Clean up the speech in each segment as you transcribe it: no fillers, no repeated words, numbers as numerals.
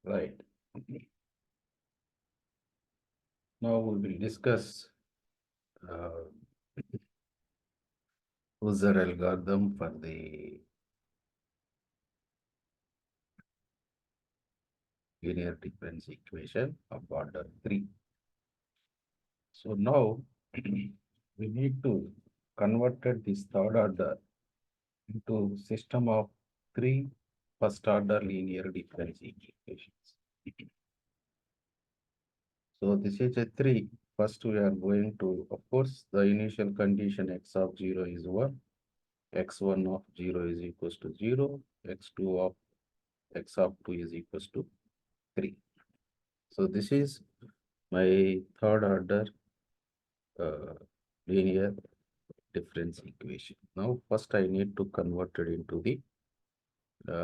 Right. Now we will discuss uh, Putzer algorithm for the linear difference equation of order 3. So now we need to convert this third order into system of three first order linear difference equations. So this is a 3. First we are going to, of course, the initial condition x of 0 is 1, x1 of 0 is equals to 0, x2 of x of 2 is equals to 3. So this is my third order uh, linear difference equation. Now first I need to convert it into the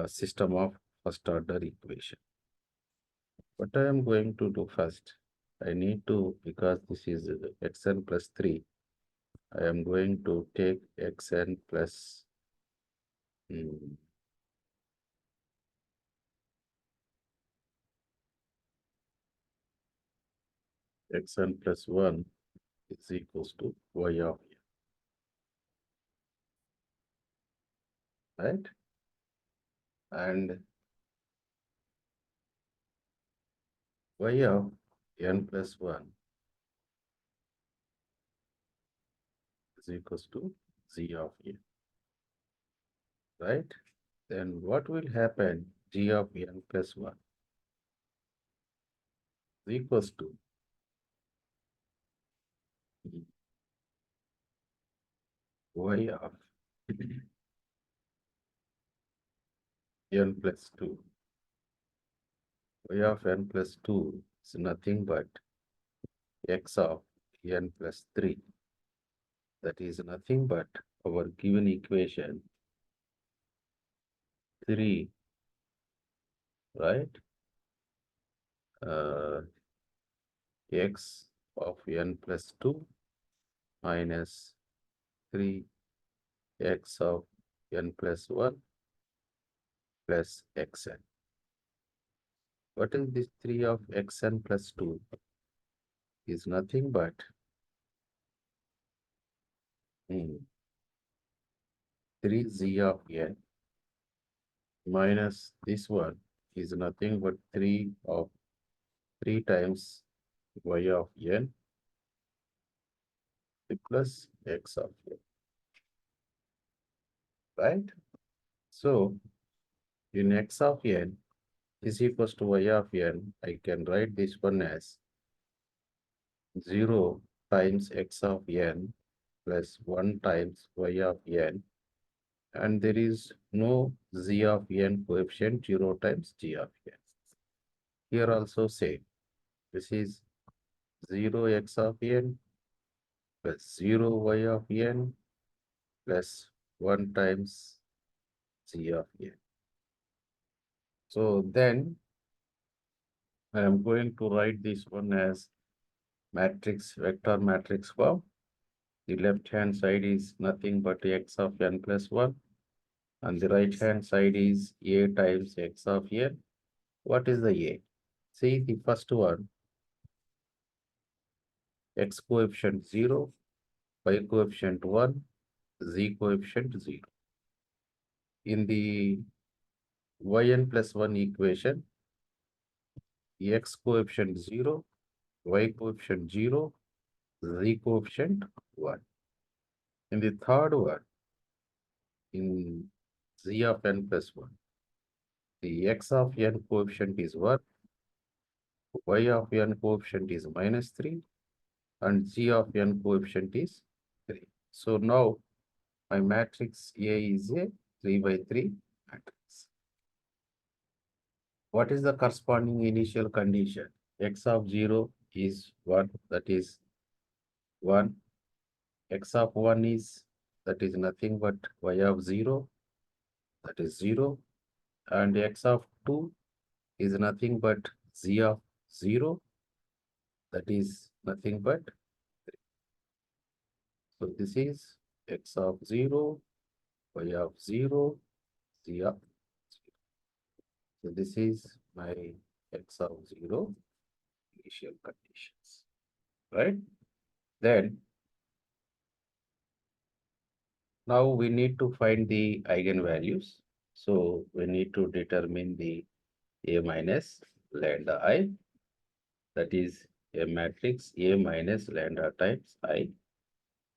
system of first order equation. What I am going to do first, I need to, because this is xn plus 3, I am going to take xn plus xn plus 1 is equals to y of n, right? And y of n plus 1 is equals to z of n, right? Then what will happen? G of n plus 1 is equals to y of n plus 2. Y of n plus 2 is nothing but x of n plus 3. That is nothing but our given equation 3, right? Uh, x of n plus 2 minus 3x of n plus 1 plus xn. What is this 3 of xn plus 2? Is nothing but 3z of n minus this one is nothing but 3 times y of n plus x of n, right? So in x of n is equals to y of n, I can write this one as 0 times x of n plus 1 times y of n, and there is no z of n coefficient 0 times g of n. Here also same. This is 0 x of n plus 0 y of n plus 1 times g of n. So then I am going to write this one as matrix, vector matrix form. The left hand side is nothing but x of n plus 1, and the right hand side is a times x of n. What is the a? See the first one, x coefficient 0, y coefficient 1, z coefficient 0. In the yn plus 1 equation, x coefficient 0, y coefficient 0, z coefficient 1. In the third one, in z of n plus 1, the x of n coefficient is 1, y of n coefficient is minus 3, and z of n coefficient is 3. So now my matrix A is a 3 by 3 matrix. What is the corresponding initial condition? X of 0 is 1, that is 1. X of 1 is, that is nothing but y of 0, that is 0. And x of 2 is nothing but z of 0, that is nothing but 3. So this is x of 0, y of 0, z of 0. So this is my x of 0 initial conditions, right? Then now we need to find the eigenvalues. So we need to determine the A minus lambda I, that is a matrix A minus lambda times I.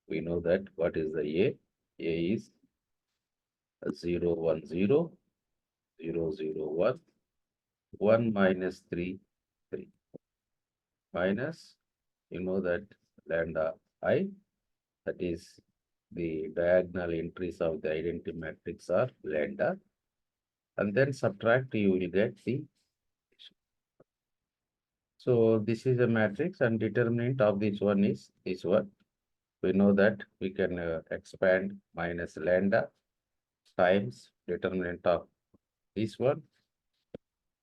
We know that what is the A? A is 0, 1, 0, 0, 0, 1, 1 minus 3, 3, minus, you know that lambda I, that is the diagonal entries of the identity matrix are lambda, and then subtract, you will get the. So this is a matrix and determinant of this one is this one. We know that we can expand minus lambda times determinant of this one,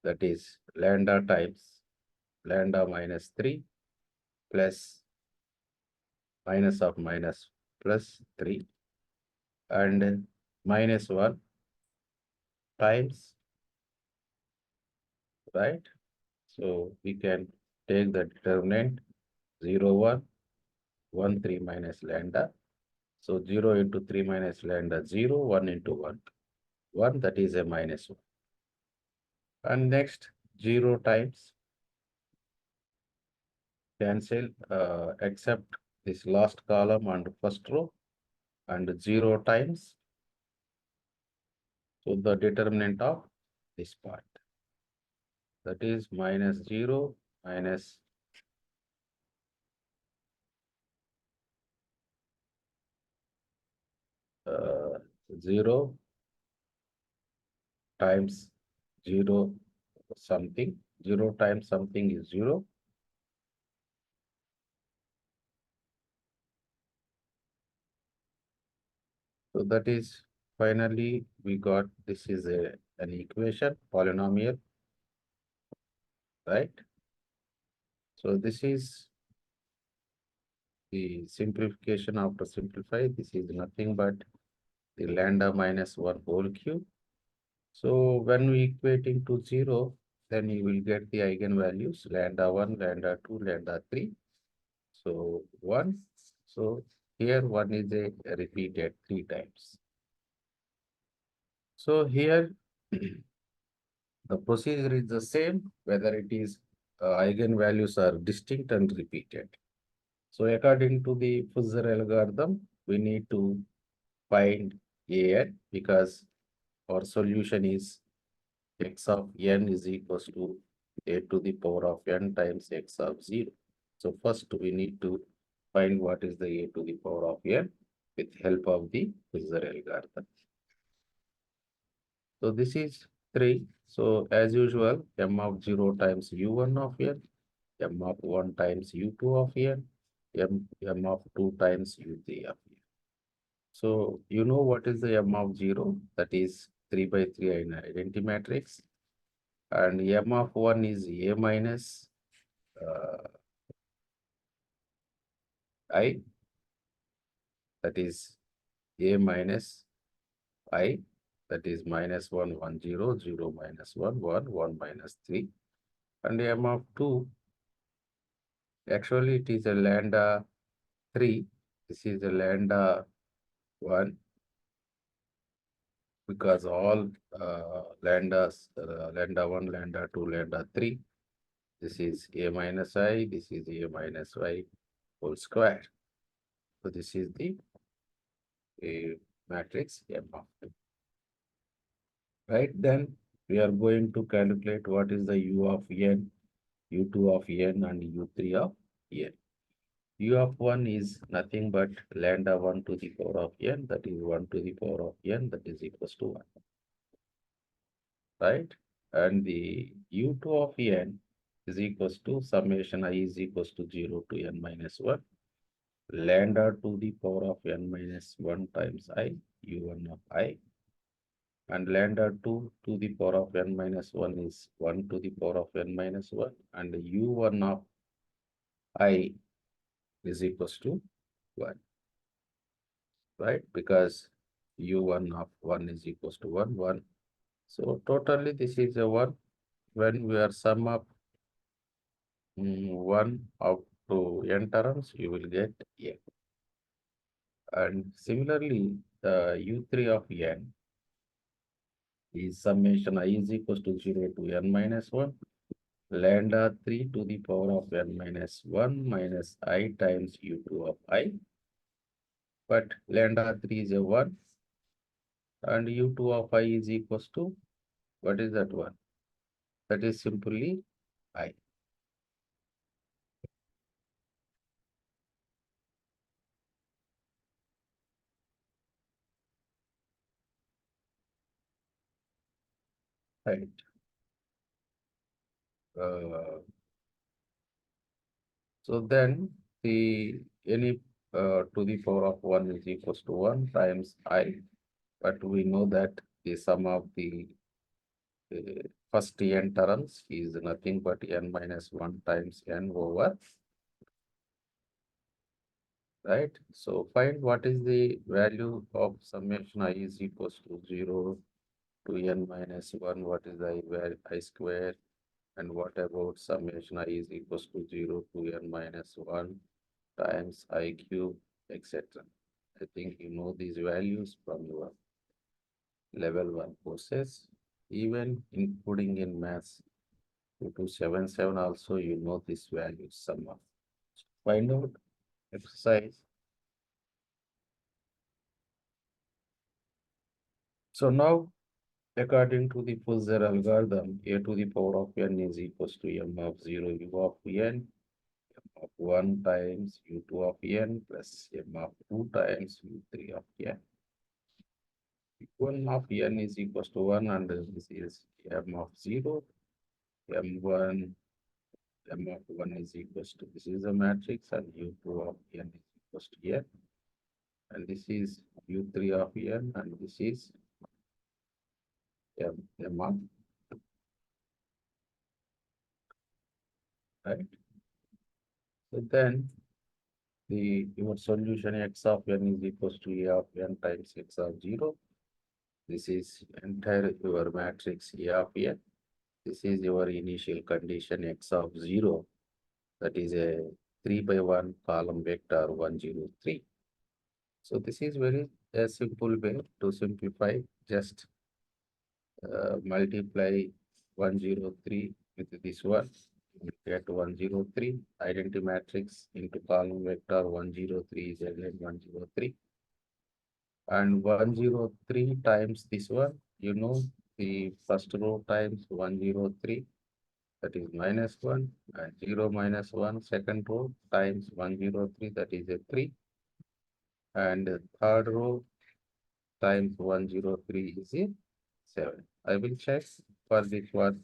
that is lambda times lambda minus 3 plus minus of minus plus 3 and minus 1 times, right? So we can take the determinant 0, 1, 1, 3 minus lambda. So 0 into 3 minus lambda 0, 1 into 1, 1, that is a minus 1. And next 0 times cancel except this last column and first row, and 0 times, so the determinant of this part, that is minus 0 minus 0 times 0 something, 0 times something is 0. So that is finally we got, this is an equation, polynomial, right? So this is the simplification after simplify. This is nothing but the lambda minus 1 whole cube. So when we equating to 0, then you will get the eigenvalues lambda 1, lambda 2, lambda 3. So 1. So here 1 is a repeated 3 times. So here the procedure is the same, whether it is eigenvalues are distinct and repeated. So according to the Putzer algorithm, we need to find an, because our solution is x of n is equals to a to the power of n times x of 0. So first we need to find what is the a to the power of n with help of the Putzer algorithm. So this is 3. So as usual, m of 0 times u1 of n, m of 1 times u2 of n, m of 2 times u3 of n. So you know what is the m of 0? That is 3 by 3 in identity matrix. And m of 1 is a minus I, that is a minus I, that is minus 1, 1, 0, 0 minus 1, 1, 1 minus 3. And m of 2, actually it is a lambda 3. This is a lambda 1, because all lambdas, lambda 1, lambda 2, lambda 3. This is a minus I, this is a minus y whole square. So this is the matrix M of 2. Right, then we are going to calculate what is the u of n, u2 of n, and u3 of n. U of 1 is nothing but lambda 1 to the power of n, that is 1 to the power of n, that is equals to 1. Right? And the u2 of n is equals to summation I is equals to 0 to n minus 1, lambda to the power of n minus 1 times I, u1 of I, and lambda 2 to the power of n minus 1 is 1 to the power of n minus 1, and u1 of I is equals to 1, right? Because u1 of 1 is equals to 1, 1. So totally this is a 1, when we are sum up 1 up to n terms, you will get n. And similarly, the u3 of n is summation I is equals to 0 to n minus 1, lambda 3 to the power of n minus 1 minus I times u2 of I. But lambda 3 is a 1 and u2 of I is equals to, what is that one? That is simply I. Right. Uh, so then the any to the power of 1 is equals to 1 times I. But we know that the sum of the first n terms is nothing but n minus 1 times n over, right? So find what is the value of summation I is equals to 0 to n minus 1, what is I square, and what about summation I is equals to 0 to n minus 1 times I cube, etc. I think you know these values from your level 1 courses, even including in maths 2277 also you know this value somehow. Find out exercise. So now according to the Putzer algorithm, a to the power of n is equals to m of 0 u of n, m of 1 times u2 of n plus m of 2 times u3 of n. 1 of n is equals to 1 and this is m of 0, m1, m of 1 is equals to, this is a matrix, and u2 of n is equals to n, and this is u3 of n, and this is m of, right? So then your solution x of n is equals to a of n times x of 0. This is entire your matrix a of n. This is your initial condition x of 0. That is a 3 by 1 column vector 103. So this is very a simple way to simplify. Just multiply 103 with this one. You get 103. Identity matrix into column vector 103 is again 103. And 103 times this one, you know, the first row times 103, that is minus 1, and 0 minus 1, second row times 103, that is a 3, and third row times 103 is a 7. I will check for this one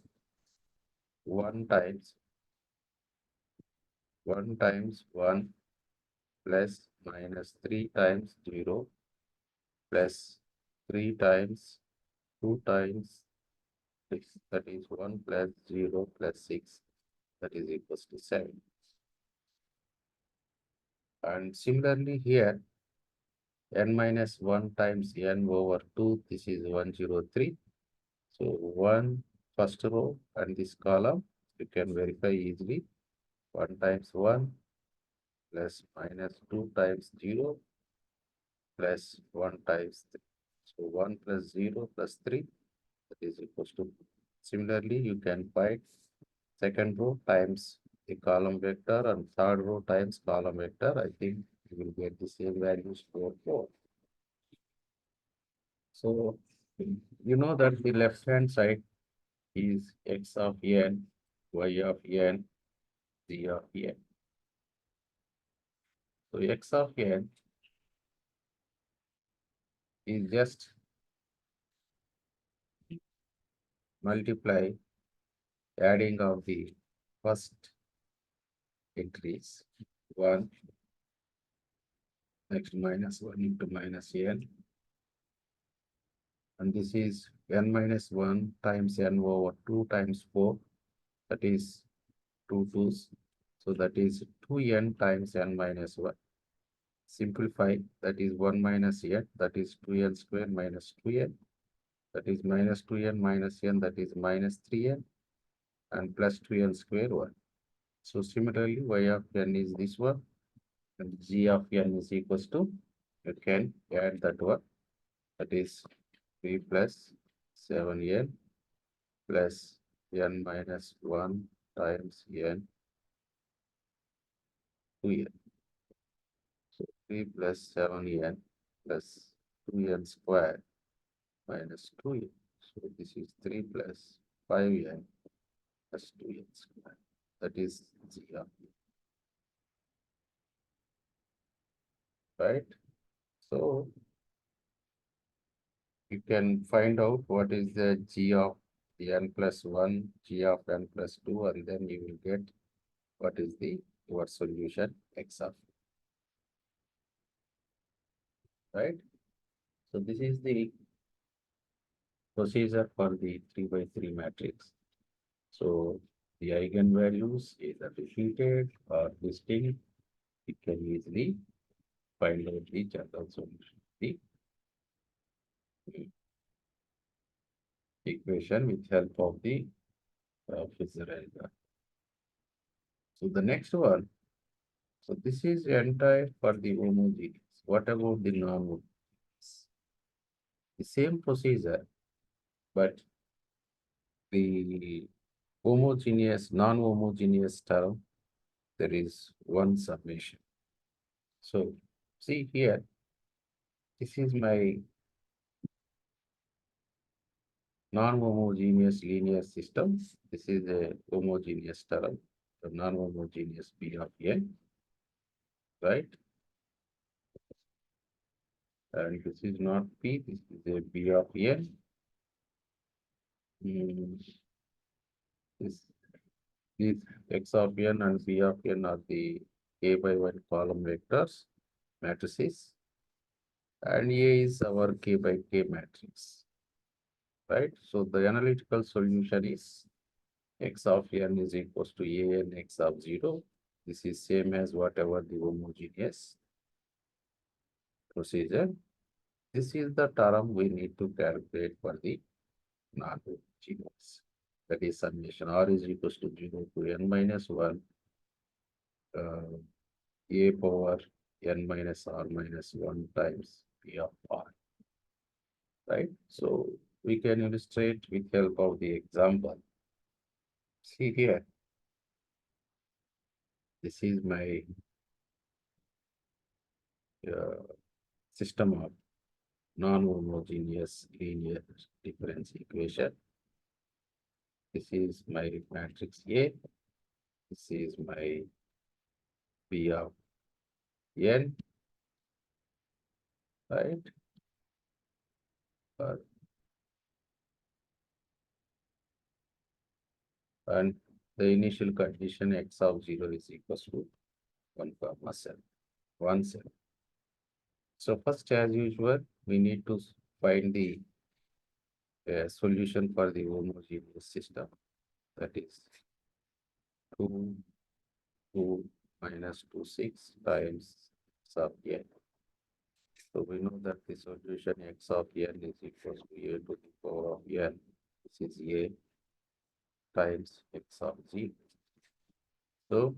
1 times 1 plus minus 3 times 0 plus 3 times 2 times 6, that is 1 plus 0 plus 6, that is equals to 7. And similarly here, n minus 1 times n over 2, this is 103. So 1 first row and this column, you can verify easily. 1 times 1 plus minus 2 times 0 plus 1 times 3. So 1 plus 0 plus 3, that is equals to. Similarly, you can find second row times the column vector and third row times column vector. I think you will get the same values for 4. So you know that the left hand side is x of n, y of n, z of n. So x of n is just multiply adding of the first entries 1, next minus 1 into minus n, and this is n minus 1 times n over 2 times 4, that is 2 2's. So that is 2n times n minus 1. Simplify, that is 1 minus n, that is 2n square minus 2n, that is minus 2n minus n, that is minus 3n. and plus 2n square 1. So similarly, y of n is this one and g of n is equals to, you can add that one, that is 3 plus 7n plus n minus 1 times n 2n. So 3 plus 7n plus 2n square minus 2n. So this is 3 plus 5n plus 2n square. That is g of n, right? So you can find out what is the g of n plus 1, g of n plus 2, and then you will get what is the your solution x of, right? So this is the procedure for the 3 by 3 matrix. So the eigenvalues either repeated or distinct, you can easily find out the general solution, the equation with help of the Putzer algorithm. So the next one, so this is entire for the homogeneous. What about the non-homogeneous? The same procedure, but the homogeneous, non-homogeneous term, there is one summation. So see here, this is my non-homogeneous linear system. This is a homogeneous term, the non-homogeneous B of n, right? And this is not P, this is a B of n. Mm, these x of n and B of n are the A by 1 column vectors, matrices, and A is our K by K matrix, right? So the analytical solution is x of n is equals to A n x of 0. This is same as whatever the homogeneous procedure. This is the term we need to calculate for the non-homogeneous. That is summation r is equals to 0 to n minus 1 a power n minus r minus 1 times p of r, right? So we can illustrate with help of the example. See here, this is my uh, system of non-homogeneous linear difference equation. This is my matrix A. This is my P of n, right? Uh, and the initial condition x of 0 is equals to 1 comma 7, 1 7. So first, as usual, we need to find the solution for the homogeneous system. That is 2, 2 minus 2, 6 times sub n. So we know that the solution x of n is equals to a to the power of n. This is a times x of 0. So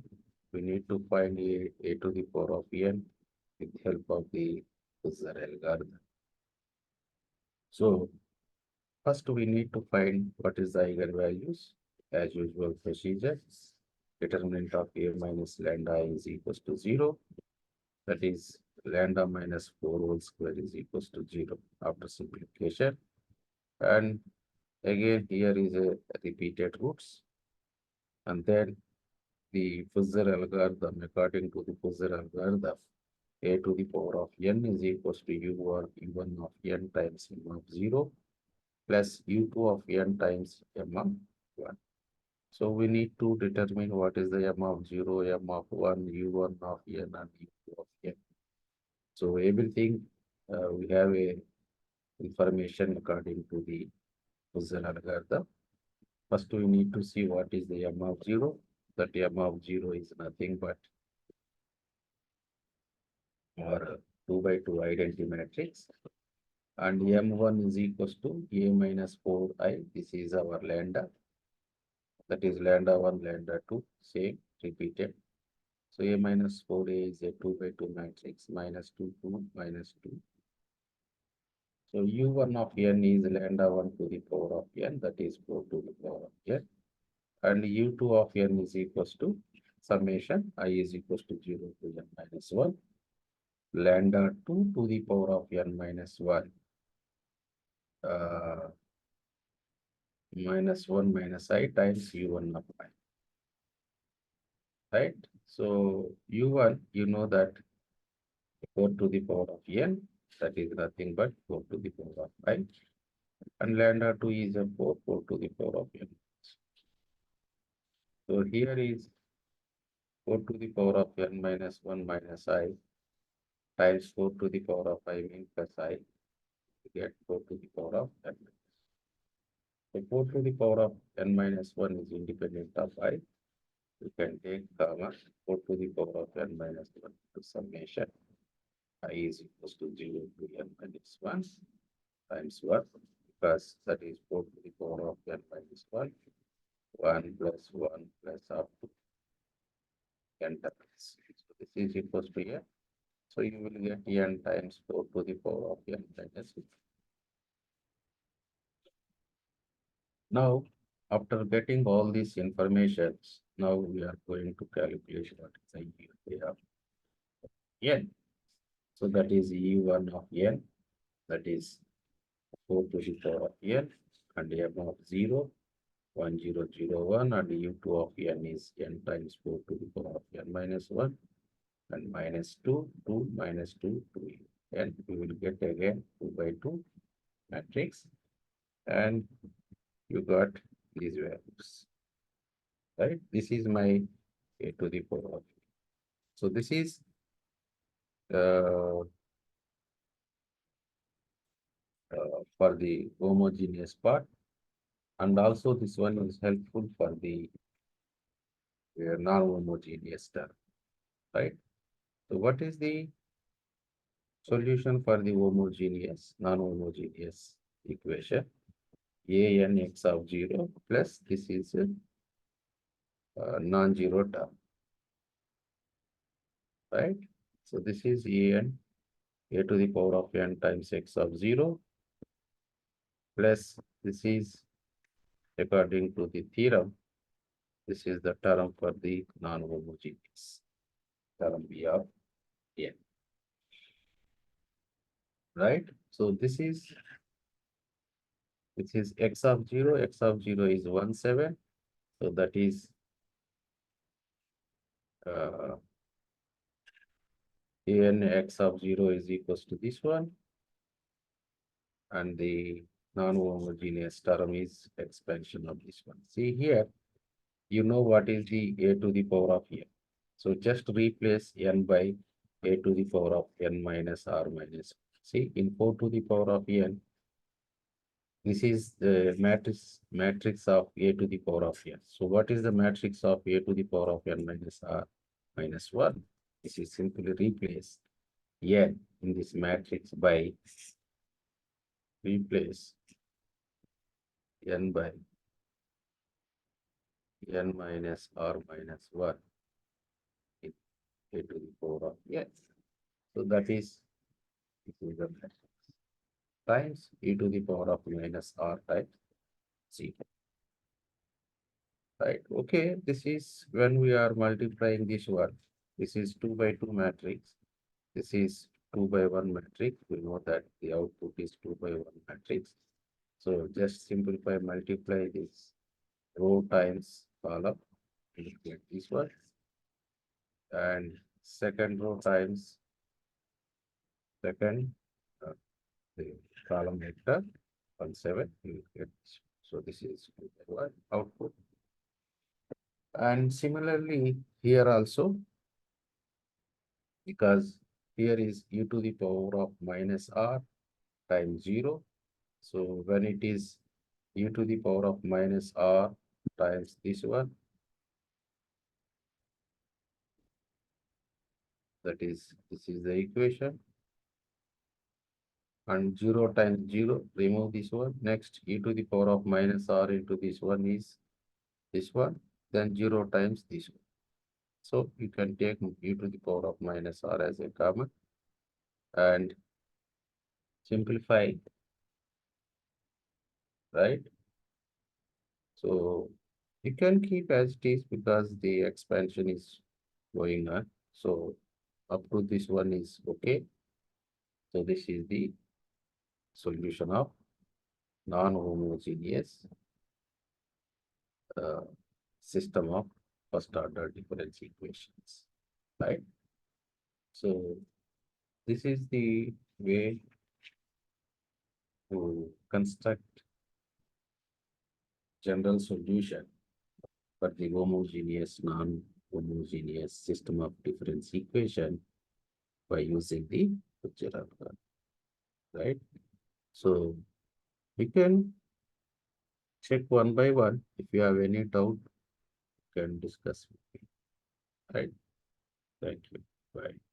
we need to find a to the power of n with help of the Putzer algorithm. So first we need to find what is the eigenvalues. As usual procedure, determinant of a minus lambda is equals to 0. That is lambda minus 4 whole square is equals to 0 after simplification. And again here is a repeated roots. And then the Putzer algorithm, according to the Putzer algorithm, a to the power of n is equals to u or u1 of n times m of 0 plus u2 of n times m of 1. So we need to determine what is the m of 0, m of 1, u1 of n, and u2 of n. So everything we have a information according to the Putzer algorithm. First, we need to see what is the m of 0. That m of 0 is nothing but our 2 by 2 identity matrix. And m1 is equals to a minus 4i. This is our lambda. that is lambda 1, lambda 2, same, repeated. So A minus 4A is a 2 by 2 matrix, minus 2, 2, minus 2. So U1 of n is lambda 1 to the power of n, that is 4 to the power of n. And U2 of n is equals to summation I is equals to 0 to n minus 1, lambda 2 to the power of n minus 1, uh, minus 1 minus I times U1 of I, right? So U1, you know that 4 to the power of n, that is nothing but 4 to the power of I, and lambda 2 is a 4, 4 to the power of n. So here is 4 to the power of n minus 1 minus I times 4 to the power of I mean plus I, to get 4 to the power of n. So 4 to the power of n minus 1 is independent of I. You can take comma 4 to the power of n minus 1 to summation I is equals to 0 to n minus 1 times 1, because that is 4 to the power of n minus 1, 1 plus 1 plus up to n times. So this is equals to n. So you will get n times 4 to the power of n minus 1. Now, after getting all these informations, now we are going to calculate what is the EUA of n. So that is E1 of n, that is 4 to the power of n, and m of 0, 1, 0, 0, 1, and U2 of n is n times 4 to the power of n minus 1, and minus 2, 2, minus 2, 2, and we will get again 2 by 2 matrix, and you got these values, right? This is my a to the power of. So this is uh, for the homogeneous part, and also this one is helpful for the non-homogeneous term, right? So what is the solution for the homogeneous, non-homogeneous equation? A n x of 0 plus this is a non-zero term, right? So this is a to the power of n times x of 0 plus this is according to the theorem, this is the term for the non-homogeneous term B of n, right? So this is x of 0, x of 0 is 1, 7. So that is uh, an x of 0 is equals to this one, and the non-homogeneous term is expansion of this one. See here, you know what is the a to the power of n. So just replace n by a to the power of n minus r minus. See, in 4 to the power of n, this is the matrix of a to the power of n. So what is the matrix of a to the power of n minus r minus 1? This is simply replace n in this matrix by replace n by n minus r minus 1 in a to the power of n. So that is, this is the matrix times e to the power of minus r times c. Right. Okay. This is when we are multiplying this one. This is 2 by 2 matrix. This is 2 by 1 matrix. We know that the output is 2 by 1 matrix. So just simplify, multiply this row times column. You get this one. And second row times second uh, the column vector 1, 7. You get, so this is 2 by 1 output. And similarly here also, because here is e to the power of minus r times 0. So when it is e to the power of minus r times this one, that is, this is the equation. And 0 times 0, remove this one. Next, e to the power of minus r into this one is this one, then 0 times this one. So you can take e to the power of minus r as a common and simplify, right? So you can keep as it is because the expansion is going on. So up to this one is okay. So this is the solution of non-homogeneous uh, system of first order difference equations, right? So this is the way to construct general solution for the homogeneous, non-homogeneous system of difference equation by using the Putzer algorithm, right? So we can check one by one. If you have any doubt, you can discuss with me, right? Thank you. Bye.